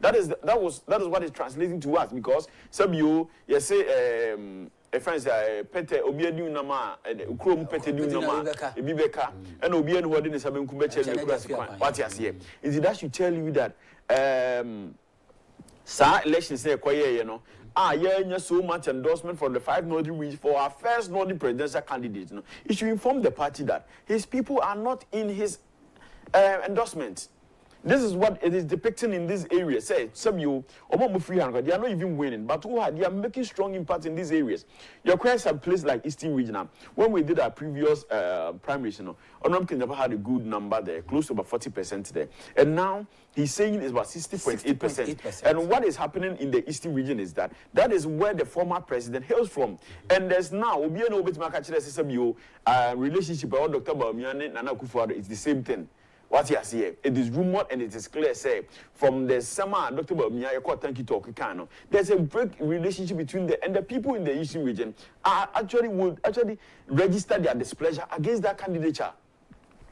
That is what it's translating to us, because some you say a friend say pete obi adu nama ukrom pete du nama ebibeka and obi anu wode ne saben kubeche ne kurasi what you see is that should tell you that sa elections say koye you know yeah so much endorsement from the 5 northern regions for our first northern presidential candidate, you know. It should inform the party that his people are not in his endorsement. This is what it is depicting in this area. Say, some you, they are not even winning, but they are making strong impact in these areas. Your question at places like Eastern Region. When we did our previous primaries, you know, Onomkin never had a good number there, close to about 40% there. And now he's saying it's about 60.8%. And what is happening in the Eastern Region is that is where the former president hails from. And there's now relationship with Dr. Bawumia and Nana Akufo-Addo. It's the same thing. What you see, it is rumored and it is clear, say, from the summer, Dr. Bawumia, thank you talk, there's a break relationship between the people in the Eastern Region would register their displeasure against that candidature.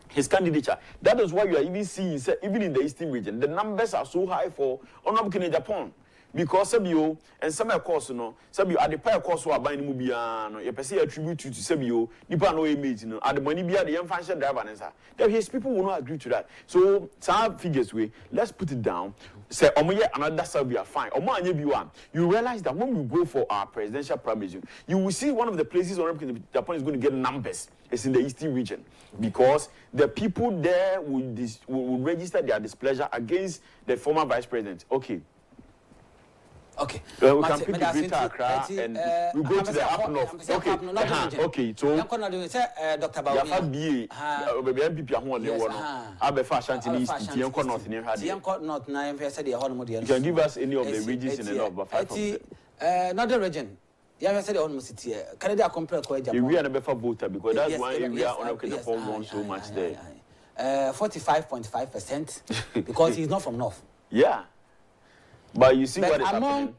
His candidature. That is why you are even seeing, say, even in the Eastern Region, the numbers are so high for Agyapong. Because some you and some of course, you know, some you at the prior course who are buying Mubiano, you perceive attribute to some you, Nippon image, you know, at the money be the young fashion driver and then his people will not agree to that. So some figures way, let's put it down. Say Omoye another side we are fine. Omo you realize that when we go for our presidential primaries, you will see one of the places where Japan is going to get numbers. It's in the Eastern Region, because the people there will register their displeasure against the former vice president. Okay. Okay. We can pick the Greater Accra and we go to the up north. Okay. Okay. So Dr. Bawumia. Baby MPP ahun le wo no. Abefa Ashanti East, Tienko North near Hadi. Tienko North na em say dey hon mo dey. You can give us any of the regions in the north, but 5 of them. Northern region. Yeah, say dey hon mo city. Canada compare ko Agyapong. We are the better voter because that's one area on Agyapong won so much there. 45.5% because he's not from north. Yeah. But you see what is among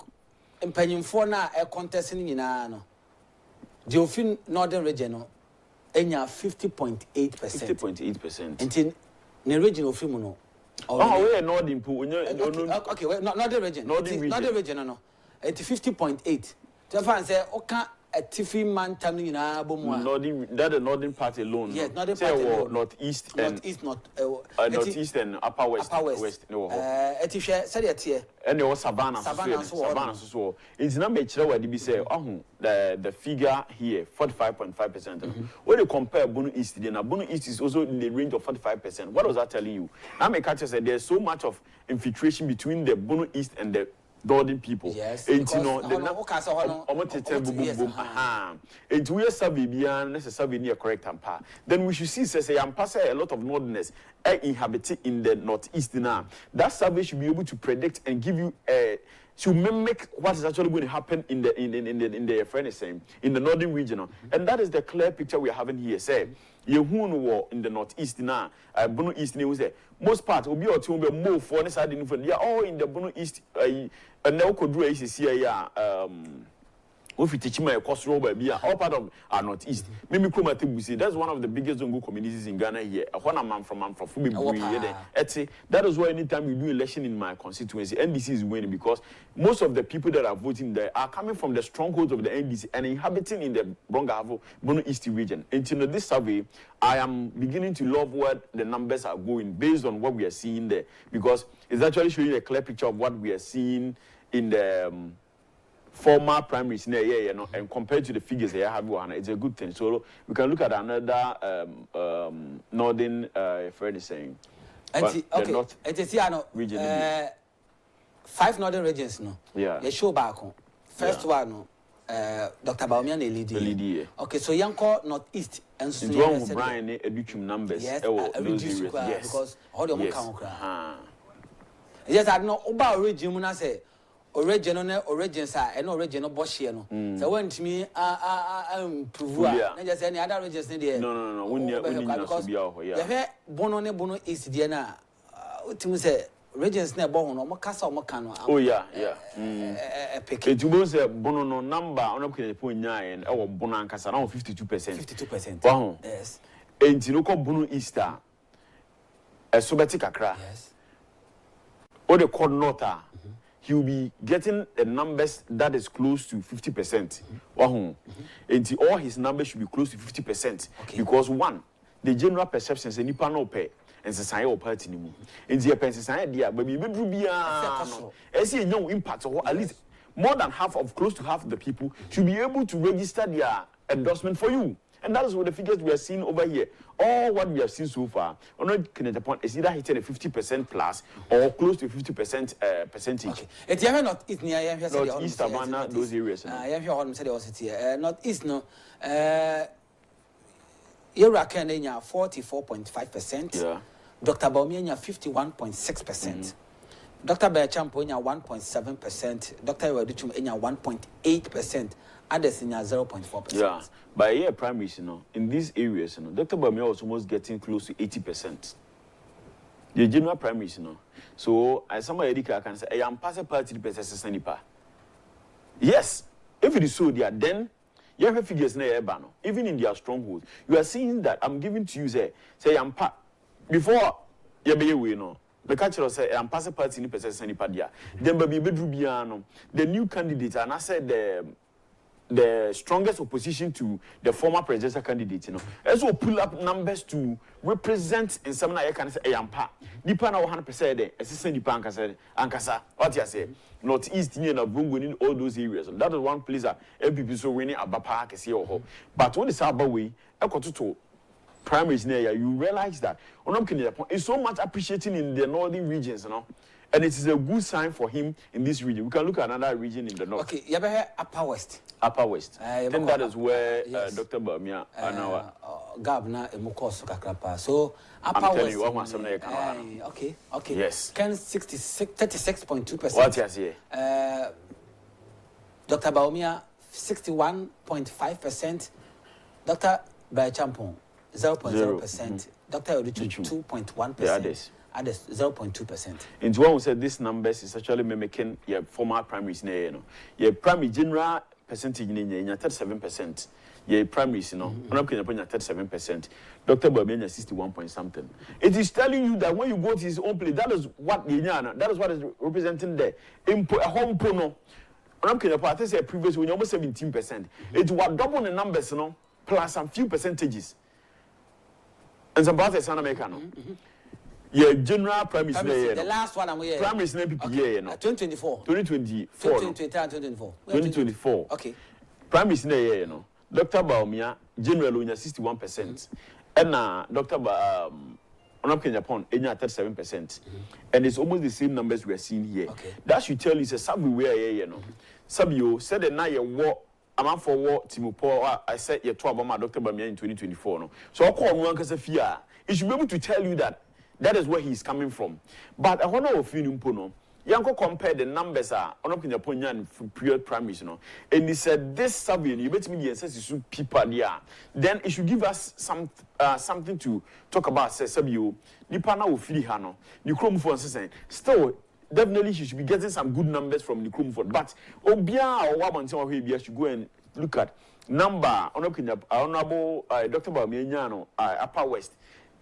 happening. For now, a contesting in ano. The northern region, no, 50.8%. 50.8%. Until the region of Fimono. Oh, we are northern pool. Okay, well, northern region. Northern region, no. 50.8. So, say, okay. A Tiffy man taming na bomu. That the northern part alone. Yes, northern part alone. Northeast northeast and upper west. No. Etifhe said it here. And there was Savannah. So it's number where they say, the figure here 45.5%. When you compare Bono East, then Bono East is also in the range of 45%. What was that telling you? Now, my catcher said there's so much of infiltration between the Bono East and the Northern people. Yes. And you know, the we are survey necessarily near correct ampa. Then we should see say a lot of northerners inhabited in the northeast now. That survey should be able to predict and give you to mimic what is actually going to happen in the in the northern region. And that is the clear picture we are having here. Say war in the northeast now. Bono East news there. Most parts will be or two more for this side they are all in the Bono East and now could do if you teach me a cost row by all part of our northeast. Maybe that's one of the biggest Zongo communities in Ghana here. I'm from that is why anytime we do election in my constituency, NDC is winning because most of the people that are voting there are coming from the strongholds of the NDC and inhabiting in the Bono East region. And you know, this survey, I am beginning to love where the numbers are going based on what we are seeing there, because it's actually showing a clear picture of what we are seeing in the former primaries, and compared to the figures they have, it's a good thing. So we can look at another northern friend is saying. Okay. It is region. 5 northern regions, no. Yeah. They show back on. First one, Dr. Bawumia lead. Okay, so Yanko Northeast and so on. Brian education numbers. Yes, because all the yes, I know about region. I say. Original and original Boshiano. So when to me, improve. Just any other regions in there. No. Because Bono East Diana. To say regions near Bono, Macassa, Macano. Oh, yeah. It was a Bono number on a point 9 or Bonancas around 52%. Wow. Yes. And Tinoco Bono Easter. A Sobatic Accra. Yes. Or the Cornota. he will be getting the numbers that is close to 50%. And all his numbers should be close to 50%. Because one, the general perception is nipa no pay and society or party anymore. And the society, but we will be no impact or at least more than close to half of the people should be able to register their endorsement for you. And that is what the figures we are seeing over here. All what we have seen so far, on Agyapong is either hitting a 50% plus or close to 50% percentage. Okay. It's not East near North East, Savannah, those areas. I have your own city. Not East, no. Iraqan 44.5%. Yeah. Dr. Baumia 51.6%. Dr. Bechampo 1.7%. Dr. Wadichum 1.8%. Others in 0.4%. Yeah, by year primaries, in these areas, Dr. Baumia was almost getting close to 80%. The general primaries, So, as somebody can say, I am passing party to the yes, if it is so, then you have figures even in their strongholds. You are seeing that I'm giving to you, say I'm before you be away, the culture say I'm passing party in the then baby bedrubiano, the new candidate, and I said the strongest opposition to the former presidential candidate, as well pull up numbers to represent in some I can say Ayampa. Nipa na 100% assistant Nipa Ankasa. What you say? North East and Bungo in all those areas. That is one place that MPP so winning Abapa can see or but what is our way? To primaries near you realize that Onom is so much appreciating in the northern regions, and it is a good sign for him in this region. We can look at another region in the north. Okay, you ever heard Upper West? Upper West. I think that is where Dr. Baumia and our Gabna Emukos Kakrapa. So Upper I'm telling West. You, what was okay. Yes. Can 36.2%. What you say? Dr. Baumia 61.5%. Dr. Bachampong 0.0%. Dr. Odichu 2.1%. The others. Others 0.2%. And one who said these numbers is actually mimicking your former primaries. Your primary general percentage in 37%. Your primaries, I'm not going to 37%. Dr. Baumia 61 point something. It is telling you that when you go to his own place, that is what is representing there. A home pono. I'm going to say previously when almost 17%. It was double the numbers, plus some few percentages. And some parts of America, yeah, general primaries. The last one I'm here. Primaries name PPA, 2024. 2024. Okay. Primaries name, Dr. Baumia, general 61%. And Dr. Agyapong 37%. And it's almost the same numbers we are seeing here. Okay. That should tell you it's a subway, Sabio said that now you walk. I'm for what Timupo. I said you're talking about Dr. Baumia in 2024. So I call one because fear. It should be able to tell you that is where he's coming from. But I want to feel Yanko compare the numbers on Agyapong and period primaries, and he said this survey you bet me the ancestors people there. Then it should give us something to talk about. Says Sabio, Nipana will feel Hano, Nikrom for saying still. Definitely, she should be getting some good numbers from the Crumford. But Obia or Wabanton should go and look at number Honorable Dr. Baumia, Upper West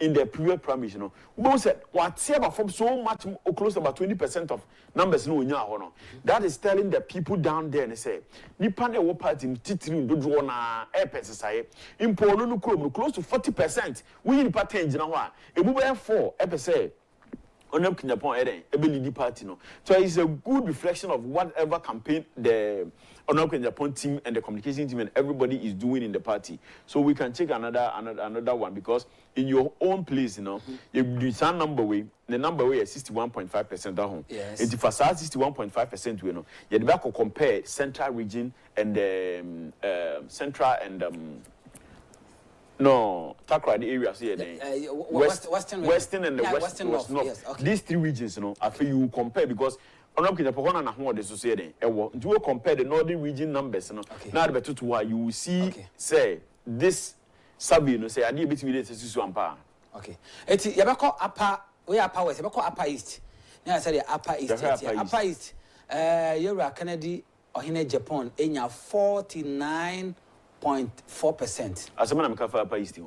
in the period primaries. Who said whatever from so much close to about 20% of numbers that is telling the people down there and say Nipane wo party titiri do draw na epesai impolo no close to 40%. We in pattern jina e bu 4 epesai Agyapong Eden, party. So it's a good reflection of whatever campaign the Agyapong team and the communication team and everybody is doing in the party. So we can check another one because in your own place, you do some number way. The number way is 61.5% at home. Yes. It's for 61.5%. You have to compare central region and central and no, Takra the areas here. Western and the Western North. Yes, okay. These three regions, I feel you compare because Agyapong and Ahmad associated. You compare the northern region numbers, now better to why you will see say this survey, say I did between the two. Okay. It's Yabako Upper, we are powers, Yabako Upper East. Now I said Upper East. Upper East. You're Kennedy or in Agyapong, in your 49.4%. As a man, I'm Upper East.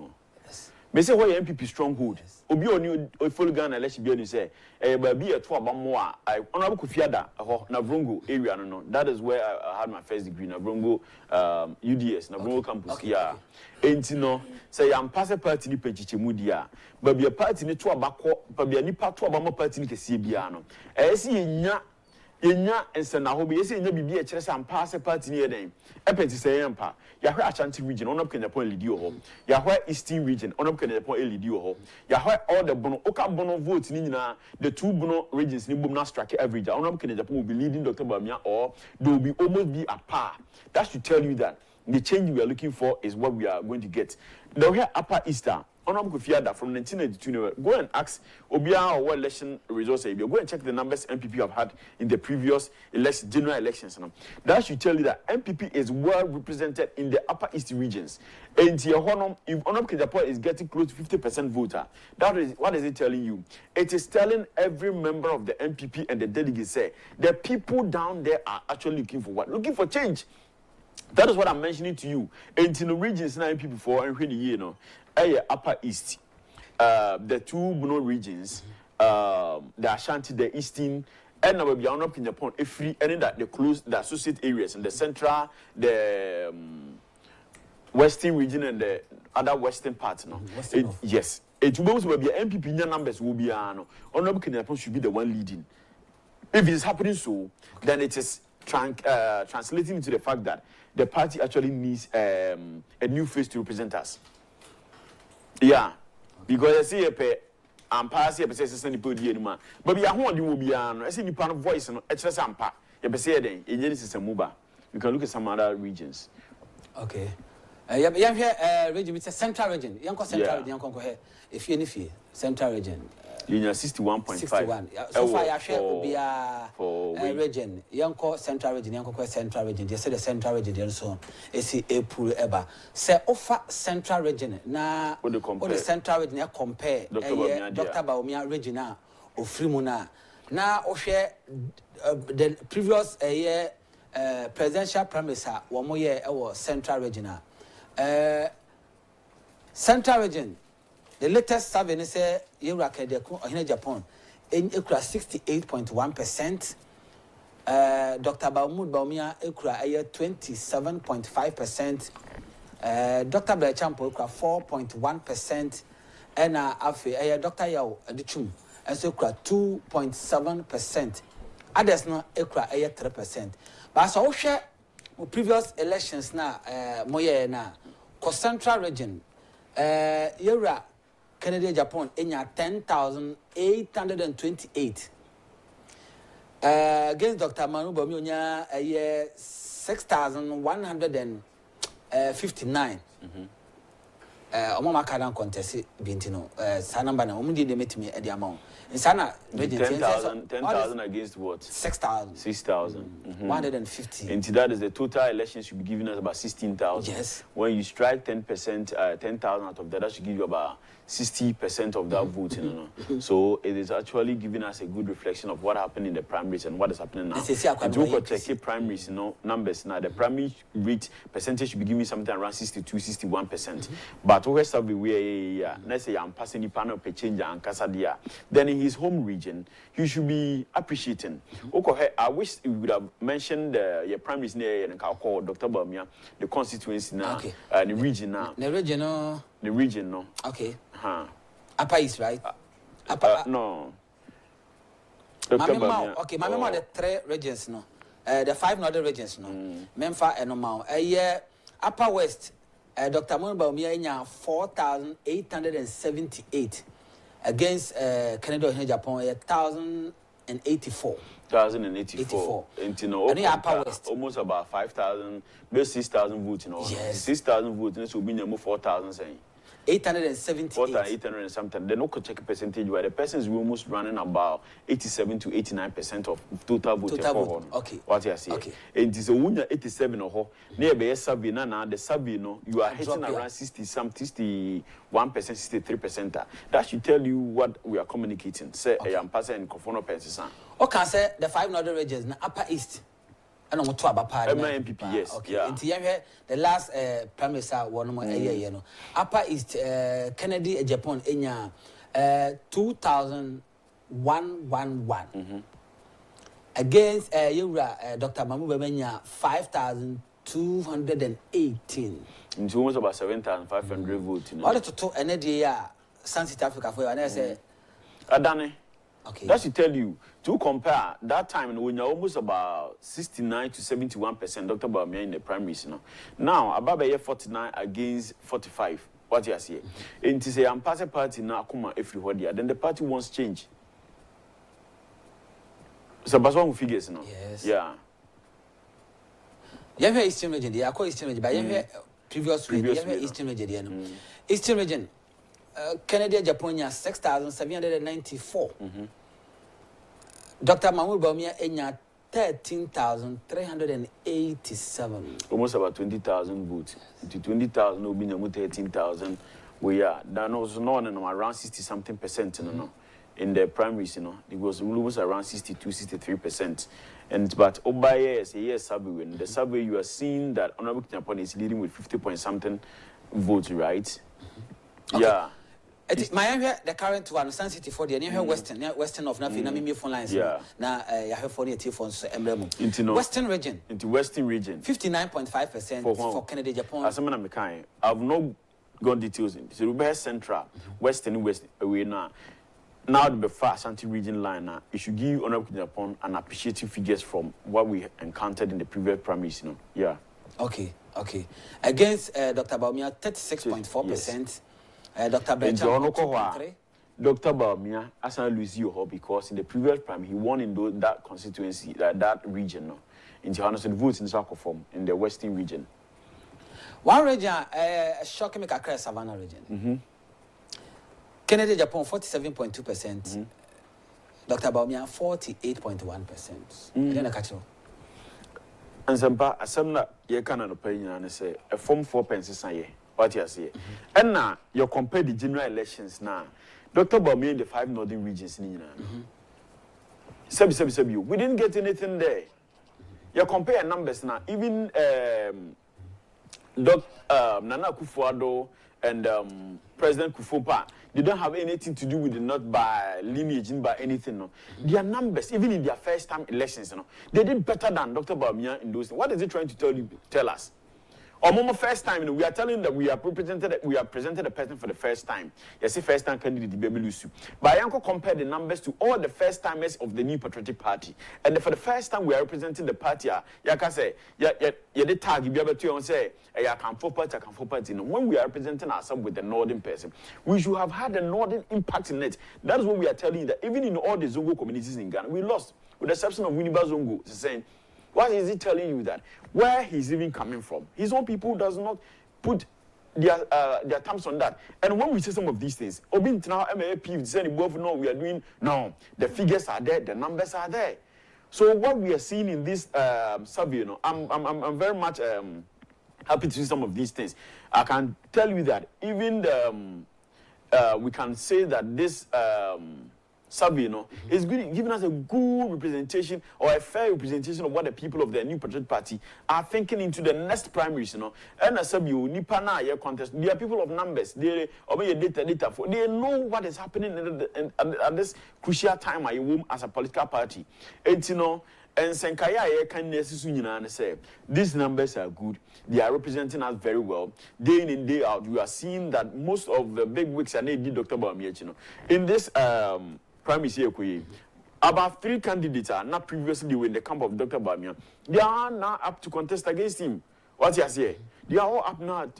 Yes. Me say why MPP stronghold. Obi oni follow Ghana election be say baby e to abamo a honorable Kofiada na Vrongo area no. That is where I had my first degree na Vrongo UDS na Vrongo campus here. Enti no say am pass party ni pechichemu dia. Baby a party ni to abako baby nipa to abamo party ni kese bia no. Si yenya ensena ho be yesi yenya bibi e kire sam pass party ni eden epenti say yempa yahwe Ashanti region onop Kenyapon lead ho yahwe Eastern region onop Kenyapon lead ho yahwe all the bono oka bono vote ni nyina the two bono regions ni bom na strike average onop Kenyapon will be leading Dr. Bawumia or they will be almost be a par. That should tell you that the change we are looking for is what we are going to get. The way Upper Eastern Honorable Kofiada from 1992, go and ask Obia or what election results are. Go and check the numbers MPP have had in the previous general elections. That should tell you that MPP is well represented in the Upper East regions. And if Honorable Kenyapon is getting close to 50% voter, that is what is it telling you? It is telling every member of the MPP and the delegates say the people down there are actually looking for what? Looking for change. That is what I'm mentioning to you. And in the regions now MPP before and when you know. Upper East, the two Bono regions, the Ashanti, the Eastern, and now we are up in Japan. If we any that the close, the associate areas in the central, the Western region, and the other Western parts, no. Yes, it will be MPP numbers will be no. Honorable Kenyapon should be the one leading. If it is happening so, then it is translating into the fact that the party actually needs a new face to represent us. Yeah, because I see a pay and pass a person in the anymore. But we are one, you will be an I see the pan of voice and extra sampa. You say then, Genesis and Muba. You can look at some other regions. Okay. Yeah, here, region, it's a central region. Young central, young here. If you need central region. You know, 61.5. 61. So far, I share will be a region. Young central region, young central region. They say the central region, and so on. It's a pool ever. Say, offer central region. Now, the central region, compare Dr. Bawumia region of Frimuna. Now, share the previous year presidential premise, 1 more year, our central region. Central region. The latest survey say Iraq in Japan in 68.1%. Dr. Bawumia 27.5%. Dr. Blechampo 4.1%. And Dr. Yao Adichum and so 2.7%. Others no 3%. But so share previous elections now moye na central region Iraq Canada, Japan, in 10,828. Against Dr. Manu Bawumia, 6,159. Omama Kadan contest, Bintino, Sanambana, Omudi, they met me at the amount. In Sana, 10,000 against what? 6,000. 6,000. 150. And that is the total election should be giving us about 16,000. Yes. When you strike 10%, 10,000 out of that should give you about 60% of that vote. So it is actually giving us a good reflection of what happened in the primaries and what is happening now. And to look at the primaries, numbers now, the primary rate percentage should be giving something around 62, 61%. But we have let's say I'm passing the panel per change and Casadia. Then in his home region, he should be appreciating. I wish we would have mentioned your primaries near and call Dr. Bawumia, the constituency now, the region now. The region, no. Okay. Upper East, right? No. Okay, my memo the 3 regions, no. The 5 northern regions, no. Memphis and Omao. Upper West, Dr. Bawumia in 4,878 against Canada and Japan, 1,084. 1,084. And Upper West. Almost about 5,000, 6,000 votes, Yes. 6,000 votes, this will be 4,000 saying. 878. 4,800 and something. They no could check a percentage where the person is almost running about 87 to 89% of total vote. Okay. What you see? Okay. And it is a 87 or near be survey now. The survey you are hitting around 61%, 63%. That should tell you what we are communicating. Say I am passing in Kofono Pensisan. Okay, say the 5 northern regions, Upper East. And I'm to about MPP, yes. Okay. Yeah. Into the last prime minister one more year, no. Upper East Kennedy Agyapong Enya 2,111. Against Dr. Mamu Bemenya 5,218. It's almost about 7,500 votes. All the total energy South Africa for you, and I say Adane. Okay. That should tell you, to compare that time when you're almost about 69 to 71%, Dr. Bawumia in the primaries. Now, about 49 against 45. What you say? And to say, I'm part of party now, Kuma, everywhere, then the party wants change. So, but one figures, no? Yes. Yeah. You have Eastern region, I call Eastern region, but you have previous Eastern region. Eastern region, Canada, Japonia, 6,794. Dr. Mahmoud Bawumia, Enya, 13,387. Almost about 20,000 votes. To 20,000, will be 13,000. We are. That was not around 60-something%, no. In the primaries, it was almost around 62-63%. And but over years, survey, in the survey, you are seeing that Honorable Agyapong is leading with 50-point-something votes, right? Okay. Yeah. My the current one, Sun City for the near Western of nothing. I mean, phone lines. Yeah. Now, I have 48 phones. Into Western region. Into Western region. 59.5% for Canada, Japan. As I'm kind, I've not gone details in. So we have Central, Western, West away now. Now the fast anti-region line now, it should give Honorable Agyapong an appreciative figures from what we encountered in the previous primaries, Yeah. Okay. Against Dr. Bawumia, 36.4%. Dr. Benjamin, Dr. Bawumia, as I lose you because in the previous prime he won in that constituency, that region, in the votes in Sako form in the Western region. One region, shocking me across Savannah region. Canada, Japan, 47.2%. Dr. Bawumia, 48.1%. Then I catch you. And Zampa, as some that you cannot opinion and say a form 4 pence a year. What you say? And now you compare the general elections now. Dr. Bawumia in the 5 northern regions. Sabi, we didn't get anything there. You compare numbers now. Even Nana Akufo-Addo and President Kufuor, they don't have anything to do with the North by lineage, by anything. No. Their numbers, even in their first time elections, they did better than Dr. Bawumia in those. What is it trying to tell us? Or more first time, we are telling that we have presented a person for the first time. Yes, the first time candidate Baby Lusu. But I compare the numbers to all the first timers of the New Patriotic Party. And for the first time we are representing the party, you can say, the tag you be able to say, I can for party. When we are representing ourselves with the northern person, we should have had a northern impact in it. That is what we are telling you, that even in all the Zongo communities in Ghana, we lost, with the exception of Winneba Zongo, saying, what is he telling you that? Where he's even coming from? His own people does not put their thumbs on that. And when we say some of these things, Obin now MAP, we are doing, no, the figures are there, the numbers are there. So what we are seeing in this survey, I'm very much happy to see some of these things. I can tell you that even we can say that this survey, is giving us a good representation or a fair representation of what the people of the New Patriotic Party are thinking into the next primaries, And as a Nipa na contest, they are people of numbers. They obey data. They know what is happening at this crucial time as a political party. And and Senkaya can say these numbers are good. They are representing us very well. Day in and day out, we are seeing that most of the big wigs are named Dr. Bawumia. In this primary here, about 3 candidates are not previously in the camp of Dr. Bawumia. They are now up to contest against him. What you say? They are all up now.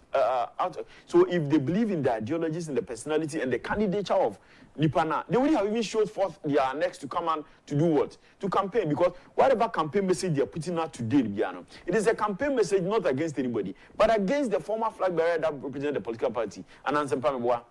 So if they believe in the ideologies and the personality and the candidature of Nipana, they would have even showed forth their next to come on to do what? To campaign. Because whatever campaign message they are putting out today, it is a campaign message not against anybody, but against the former flag bearer that represents the political party. And Ansem Pameboa.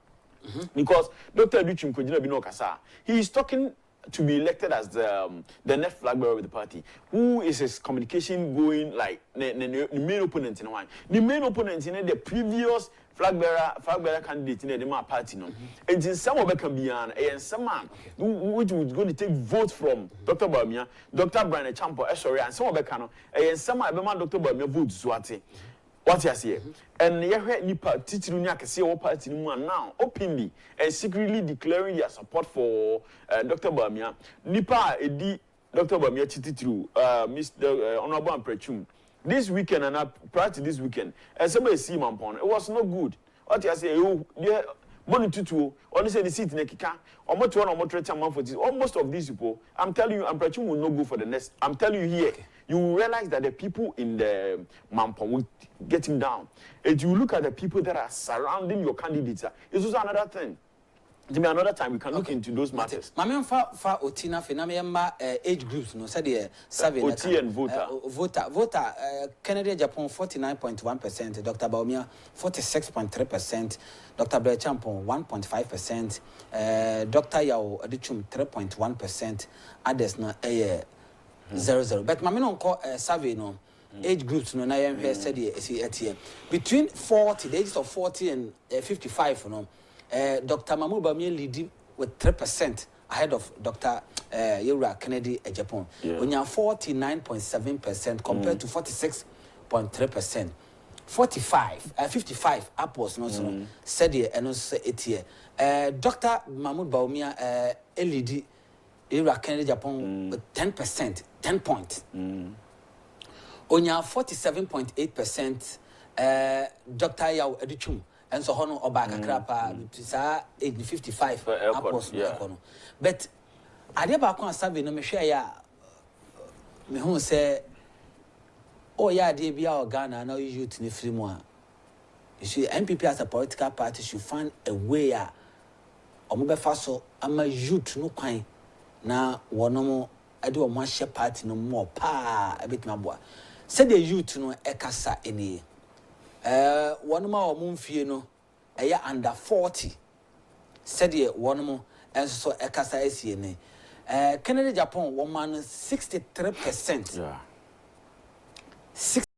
Because Dr. Duchim Kojina Bino Kasa, he is talking to be elected as the next flag bearer of the party, who is his communication going like the main opponent in one? The main opponent in the previous flag bearer candidate in the party, no. And in some of can be and some man which was going to take votes from Dr. Bawumia, Dr. Brian Champo, sorry, and some of the and some of Dr. Bawumia votes Swati. What you say? And you heard Nipa teaching you can see our party now openly and secretly declaring their support for Dr. Bawumia. Nipa edi Dr. Bawumia tititru Mr. Honorable Amprechum. This weekend and prior to this weekend, and somebody see Mampon, it was not good. What you say? You money to only say the seat in a kika, or much one or more month for this. Almost of these people, I'm telling you, Amprechum will not go for the next. I'm telling you here. You will realize that the people in the Mampon will get him down. And you look at the people that are surrounding your candidates, it's also another thing. Another time we can look into those matters. Mami fa otina fe na me ma age groups no said the survey OT and voter. Voter Kennedy Agyapong 49.1%, Dr. Bawumia 46.3%, Dr. Brian Champo 1.5%, Dr. Yao Adichum 3.1%, others na 0.0. But mami no call survey no age groups no na yem said the between 40, the ages of 40 and 55 no. Dr. Mahmoud Bawumia leading with 3% ahead of Dr. Kennedy Agyapong. When you're 49.7% compared to 46.3%. 55 apples no so said here and also 8 Dr. Mahmoud Bawumia leading Kennedy Agyapong with 10%, 10 points. On your 47.8%, Dr. Yao Edichum. And so hono oba kakra pa sa age 55 apples no. But ade ba kon survey no me hwe ya me hu say oh ya ade bia Ghana na youth ni free mu a you see MPP as a political party should find a way a omo be fa so ama youth no kwan na wono mo ade o mo ahye party no mo pa abetima boa say the youth no ekasa eni one more mumfie no under 40 said ye one more and so ekasa esie ne Kennedy Agyapong 63%.